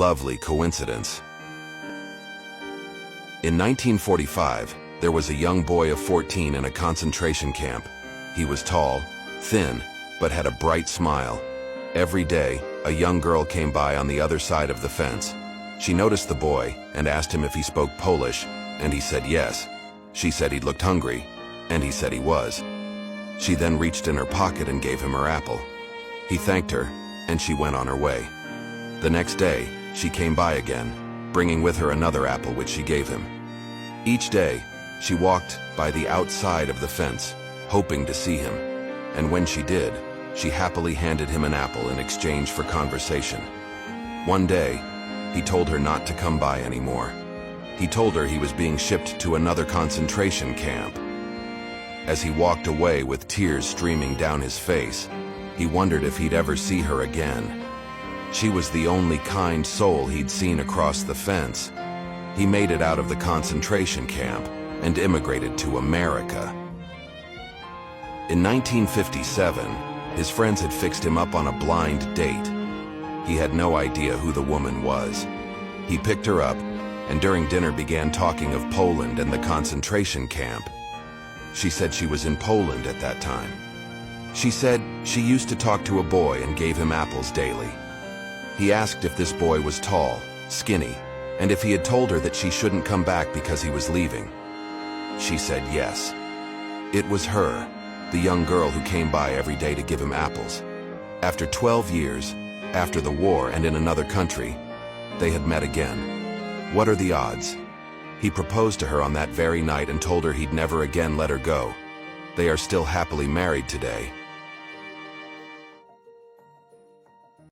Lovely coincidence. In 1945, there was a young boy of 14 in a concentration camp. He was tall, thin, but had a bright smile. Every day, a young girl came by on the other side of the fence. She noticed the boy and asked him if he spoke Polish, and he said yes. She said he looked hungry, and he said he was. She then reached in her pocket and gave him her apple. He thanked her, and she went on her way. The next day, she came by again, bringing with her another apple which she gave him. Each day, she walked by the outside of the fence, hoping to see him, and when she did, she happily handed him an apple in exchange for conversation. One day, he told her not to come by anymore. He told her he was being shipped to another concentration camp. As he walked away with tears streaming down his face, he wondered if he'd ever see her again. She was the only kind soul he'd seen across the fence. He made it out of the concentration camp and immigrated to America. In 1957, his friends had fixed him up on a blind date. He had no idea who the woman was. He picked her up, and during dinner began talking of Poland and the concentration camp. She said she was in Poland at that time. She said she used to talk to a boy and gave him apples daily. He asked if this boy was tall, skinny, and if he had told her that she shouldn't come back because he was leaving. She said yes. It was her, the young girl who came by every day to give him apples. After 12 years, after the war and in another country, they had met again. What are the odds? He proposed to her on that very night and told her he'd never again let her go. They are still happily married today.